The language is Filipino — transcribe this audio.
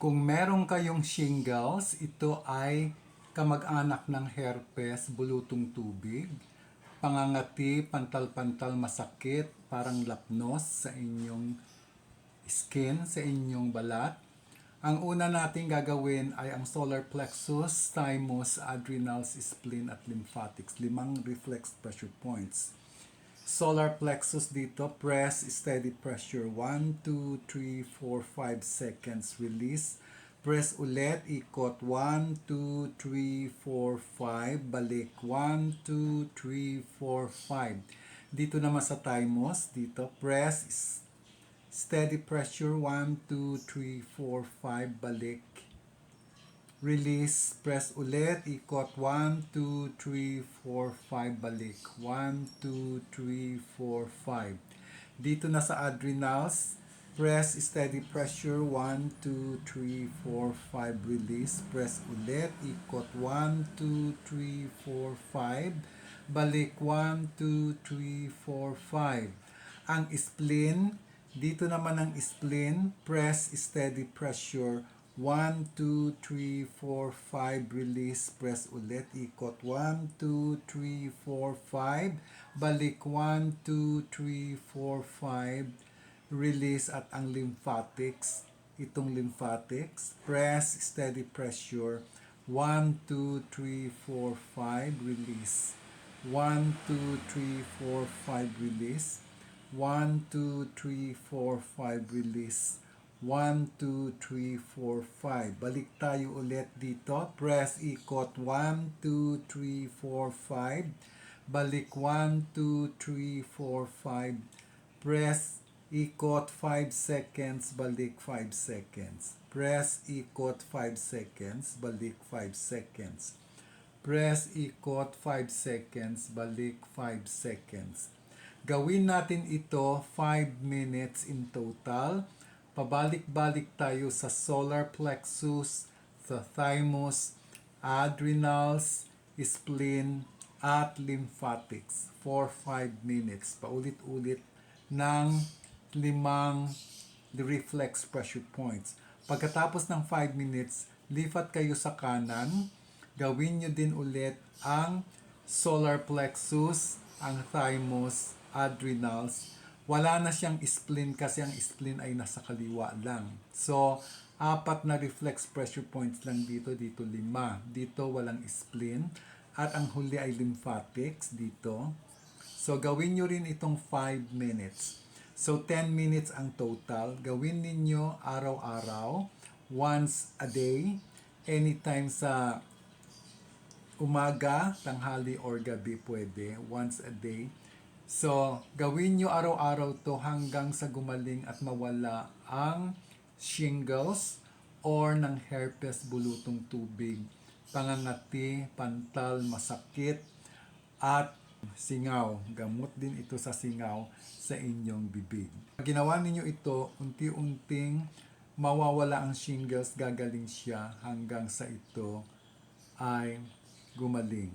Kung meron kayong shingles, ito ay kamag-anak ng herpes, bulutong tubig, pangangati, pantal-pantal, masakit, parang lapnos sa inyong skin, sa inyong balat. Ang una nating gagawin ay ang solar plexus, thymus, adrenals, spleen at lymphatics. 5 reflex pressure points. Solar plexus dito, press, steady pressure, 1, 2, 3, 4, 5 seconds, release. Press ulit, ikot, 1, 2, 3, 4, 5, balik, 1, 2, 3, 4, 5. Dito naman sa thymus, dito, press, steady pressure, 1, 2, 3, 4, 5, balik. Release, press ulit, ikot, 1, 2, 3, 4, 5, balik. 1, 2, 3, 4, 5. Dito na sa adrenals, press, steady pressure, 1, 2, 3, 4, 5, release. Press ulit, ikot, 1, 2, 3, 4, 5. Balik, 1, 2, 3, 4, 5. Ang spleen, dito naman ang spleen, press, steady pressure, 1, 2, 3, 4, 5, release, press ulit, ikot, 1, 2, 3, 4, 5, balik, 1, 2, 3, 4, 5, release. At ang lymphatics, itong lymphatics, press, steady pressure, 1, 2, 3, 4, 5, release, 1, 2, 3, 4, 5, release, 1, 2, 3, 4, 5, release, 1, 2, 3, 4, 5. Balik tayo ulit dito. Press, ikot. 1, 2, 3, 4, 5. Balik. 1, 2, 3, 4, 5. Press, ikot. 5 seconds. Balik. 5 seconds. Press, ikot. 5 seconds. Balik. 5 seconds. Press, ikot. 5 seconds. Balik. 5 seconds. Gawin natin ito 5 minutes in total. Pabalik-balik tayo sa solar plexus, sa thymus, adrenals, spleen, at lymphatics for 5 minutes. Paulit-ulit ng 5 reflex pressure points. Pagkatapos ng 5 minutes, lipat kayo sa kanan. Gawin nyo din ulit ang solar plexus, ang thymus, adrenals. Wala na siyang spleen kasi ang spleen ay nasa kaliwa lang. So, 4 na reflex pressure points lang dito. Dito 5. Dito walang spleen. At ang huli ay lymphatics dito. So, gawin nyo rin itong 5 minutes. So, 10 minutes ang total. Gawin ninyo araw-araw, once a day, anytime sa umaga, tanghali, or gabi pwede, once a day. So, gawin nyo araw-araw to hanggang sa gumaling at mawala ang shingles or ng herpes, bulutong tubig, pangangati, pantal, masakit, at singaw. Gamot din ito sa singaw sa inyong bibig. Pag ginawa ninyo ito, unti-unting mawawala ang shingles, gagaling siya hanggang sa ito ay gumaling.